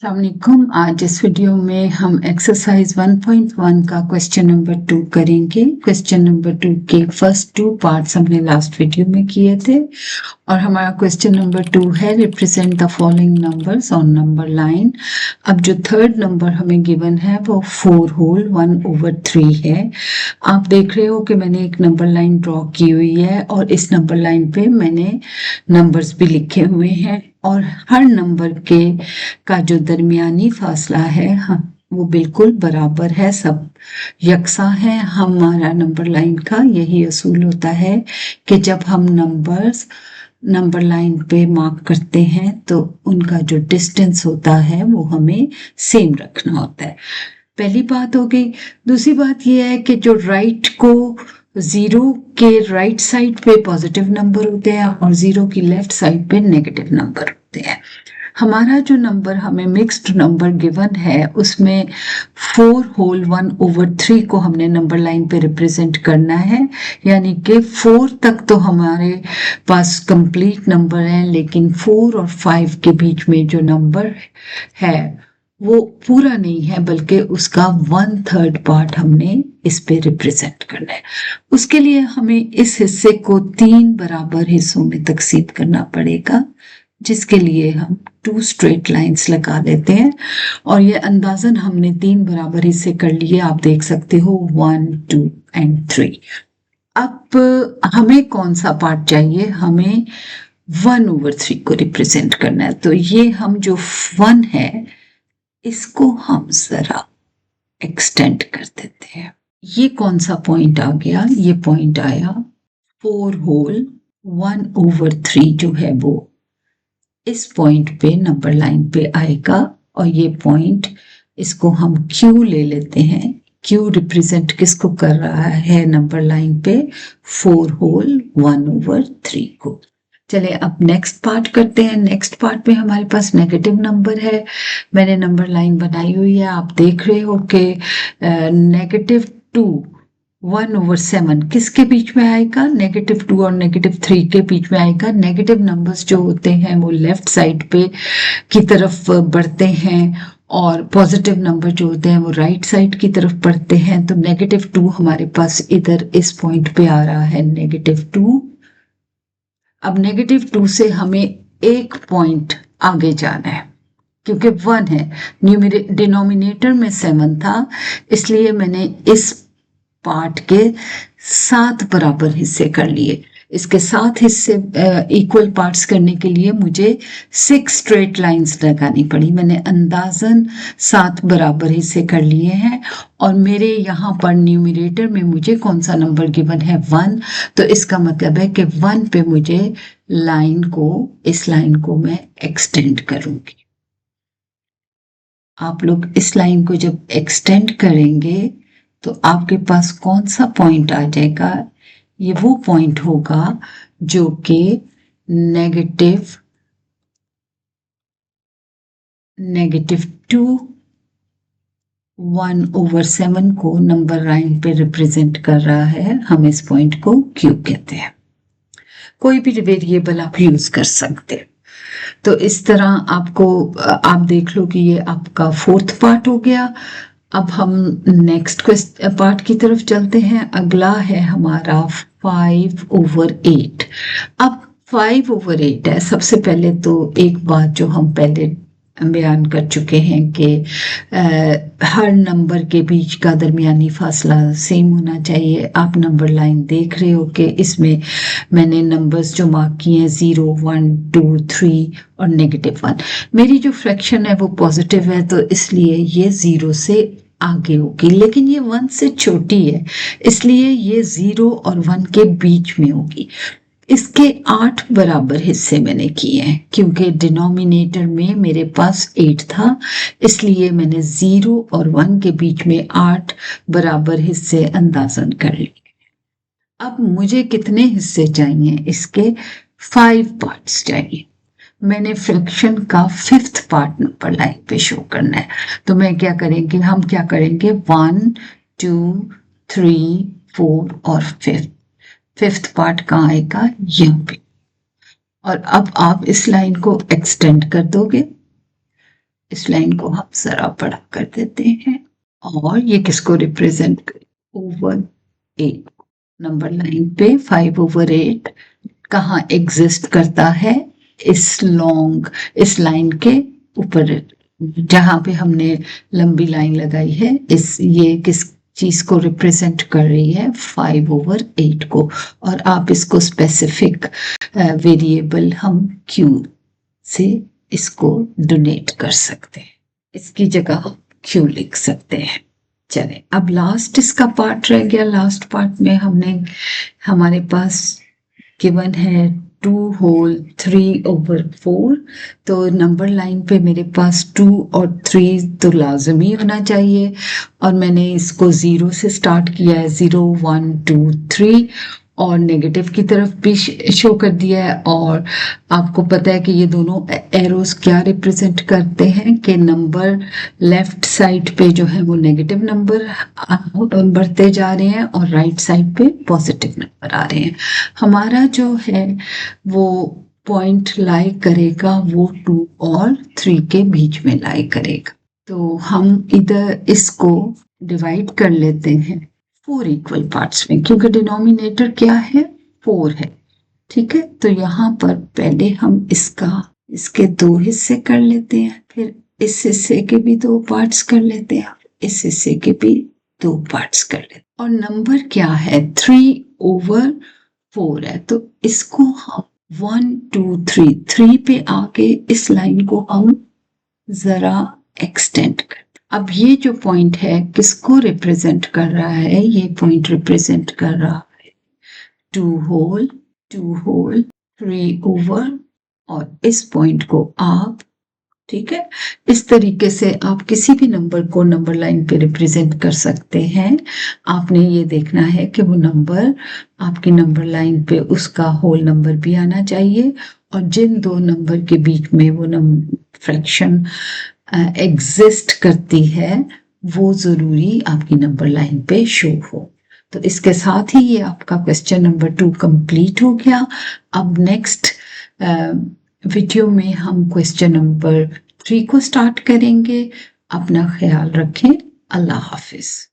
अस्सलामुअलैकुम। आज इस वीडियो में हम एक्सरसाइज 1.1 का क्वेश्चन नंबर 2 करेंगे। क्वेश्चन नंबर 2 के फर्स्ट 2 पार्ट्स हमने लास्ट वीडियो में किए थे और हमारा क्वेश्चन नंबर 2 है represent the following numbers on number line. अब जो थर्ड नंबर हमें गिवन है वो 4 होल 1/3 है। आप देख रहे हो कि मैंने एक नंबर लाइन ड्रॉ की हुई है और इस नंबर लाइन पे मैंने नंबर्स भी लिखे हुए हैं और हर नंबर के का जो दरमियानी फासला है वो बिल्कुल बराबर है, सब यकसा है। हमारा नंबर लाइन का यही असूल होता है कि जब हम नंबर्स नंबर लाइन पे मार्क करते हैं तो उनका जो डिस्टेंस होता है वो हमें सेम रखना होता है। पहली बात हो गई। दूसरी बात यह है कि जो राइट को जीरो के राइट साइड पे पॉजिटिव नंबर होते हैं और जीरो की लेफ्ट साइड पे नेगेटिव नंबर होते हैं। हमारा जो नंबर हमें मिक्स्ड नंबर गिवन है उसमें 4 होल 1/3 को हमने नंबर लाइन पे रिप्रेजेंट करना है, यानी कि 4 तक तो हमारे पास कंप्लीट नंबर है, लेकिन 4 और 5 के बीच में जो नंबर है वो पूरा नहीं है, बल्कि उसका 1/3 पार्ट हमने इस पे रिप्रेजेंट करना है। उसके लिए हमें इस हिस्से को 3 बराबर हिस्सों में तकसीम करना पड़ेगा, जिसके लिए हम 2 स्ट्रेट लाइंस लगा देते हैं और ये अंदाजन हमने 3 बराबर हिस्से कर लिए। आप देख सकते हो 1, 2 एंड 3। अब हमें कौन सा पार्ट चाहिए? हमें 1/3 को रिप्रेजेंट करना है। तो ये हम जो 1 है इसको हम जरा एक्सटेंड कर देते हैं। ये कौन सा पॉइंट आ गया? ये पॉइंट आया 4 होल 1/3 जो है वो इस पॉइंट पे नंबर लाइन पे आएगा और ये पॉइंट इसको हम Q ले लेते हैं। Q रिप्रेजेंट किसको कर रहा है नंबर लाइन पे? 4 होल 1/3 को। चले अब नेक्स्ट पार्ट करते हैं। नेक्स्ट पार्ट में हमारे पास नेगेटिव नंबर है। मैंने नंबर लाइन बनाई हुई है, आप देख रहे हो कि -2 1/7 किसके बीच में आएगा? -2 और -3 के बीच में आएगा। नेगेटिव नंबर्स जो होते हैं वो लेफ्ट साइड पे की तरफ बढ़ते हैं और पॉजिटिव नंबर जो होते हैं वो राइट साइड की तरफ बढ़ते हैं। तो -2 हमारे पास इधर इस पॉइंट पे आ रहा है, -2। अब -2 से हमें एक पॉइंट आगे जाना है क्योंकि 1 है, डिनोमिनेटर में 7 था, इसलिए मैंने इस पार्ट के 7 बराबर हिस्से कर लिए। इसके 7 हिस्से इक्वल पार्ट्स करने के लिए मुझे 6 स्ट्रेट लाइंस लगानी पड़ी। मैंने अंदाजन 7 बराबर हिस्से कर लिए हैं और मेरे यहाँ पर न्यूमरेटर में मुझे कौन सा नंबर गिवन है? 1। तो इसका मतलब है कि 1 पे मुझे इस लाइन को मैं एक्सटेंड करूंगी। आप लोग इस लाइन को जब एक्सटेंड करेंगे तो आपके पास कौन सा पॉइंट आ जाएगा? ये वो पॉइंट होगा जो कि -2 1/7 को नंबर लाइन पे रिप्रेजेंट कर रहा है। हम इस पॉइंट को Q कहते हैं। कोई भी वेरिएबल आप यूज कर सकते हैं। तो इस तरह आप देख लो कि ये आपका 4th पार्ट हो गया। अब हम नेक्स्ट पार्ट की तरफ चलते हैं। अगला है हमारा 5/8। अब 5/8 है। सबसे पहले तो एक बात जो हम पहले बयान कर चुके हैं कि हर नंबर के बीच का दरमियानी फासला सेम होना चाहिए। आप नंबर लाइन देख रहे हो कि इसमें मैंने नंबर्स जो मार्क किए हैं 0, 1, 2, 3 और -1। मेरी जो फ्रैक्शन है वो पॉजिटिव है, तो इसलिए ये 0 से आगे होगी, लेकिन ये 1 से छोटी है, इसलिए ये 0 और 1 के बीच में होगी। इसके 8 बराबर हिस्से मैंने किए हैं क्योंकि डिनोमिनेटर में मेरे पास 8 था, इसलिए मैंने 0 और 1 के बीच में 8 बराबर हिस्से अंदाजन कर लिए। अब मुझे कितने हिस्से चाहिए? इसके 5 पार्ट्स चाहिए। मैंने फ्रैक्शन का 5th पार्ट नंबर लाइन पे शो करना है। तो हम क्या करेंगे? 1, 2, 3, 4 और 5th पार्ट कहाँ आएगा? यहाँ पे। और अब आप इस लाइन को एक्सटेंड कर दोगे इस लाइन को हम जरा बड़ा कर देते हैं और ये किसको रिप्रेजेंट कर ओवर 8 नंबर लाइन पे 5/8 कहाँ एग्जिस्ट करता है इस लाइन के ऊपर जहां पे हमने लंबी लाइन लगाई है ये किस चीज को रिप्रेजेंट कर रही है 5/8 को और आप इसको स्पेसिफिक वेरिएबल हम क्यू से इसको डोनेट कर सकते हैं इसकी जगह क्यू लिख सकते हैं। चले अब लास्ट इसका पार्ट रह गया। लास्ट पार्ट में हमारे पास गिवन है 2 होल 3/4 तो नंबर लाइन पे मेरे पास 2 और 3 तो लाजमी होना चाहिए और मैंने इसको 0 से स्टार्ट किया है 0 1 2 3 और नेगेटिव की तरफ भी शो कर दिया है और आपको पता है कि ये दोनों एरोस क्या रिप्रेजेंट करते हैं कि नंबर लेफ्ट साइड पे जो है वो नेगेटिव नंबर बढ़ते जा रहे हैं और राइट साइड पे पॉजिटिव नंबर आ रहे हैं। हमारा जो है वो पॉइंट लाई करेगा वो 2 और 3 के बीच में लाई करेगा। तो हम इधर इसको डिवाइड कर लेते हैं 4 इक्वल पार्ट्स में क्योंकि डिनोमिनेटर क्या है 4 है। ठीक है तो यहाँ पर पहले हम इसके 2 हिस्से कर लेते हैं फिर इस हिस्से के भी 2 पार्ट्स कर लेते हैं इस हिस्से के भी 2 पार्ट्स कर लेते हैं और नंबर क्या है 3/4 है तो इसको हम 1 2 3 पे आके इस लाइन को हम जरा एक्सटेंड कर अब ये जो पॉइंट है किसको रिप्रेजेंट कर रहा है ये पॉइंट रिप्रेजेंट कर रहा है 2 होल 3/4 और इस पॉइंट को आप ठीक है इस तरीके से आप किसी भी नंबर को नंबर लाइन पे रिप्रेजेंट कर सकते हैं। आपने ये देखना है कि वो नंबर आपकी नंबर लाइन पे उसका होल नंबर भी आना चाहिए और जिन 2 नंबर के बीच में वो फ्रैक्शन एग्जिस्ट करती है वो जरूरी आपकी नंबर लाइन पे शो हो। तो इसके साथ ही ये आपका क्वेश्चन नंबर 2 कंप्लीट हो गया। अब नेक्स्ट वीडियो में हम क्वेश्चन नंबर 3 को स्टार्ट करेंगे। अपना ख्याल रखें। अल्लाह हाफिज।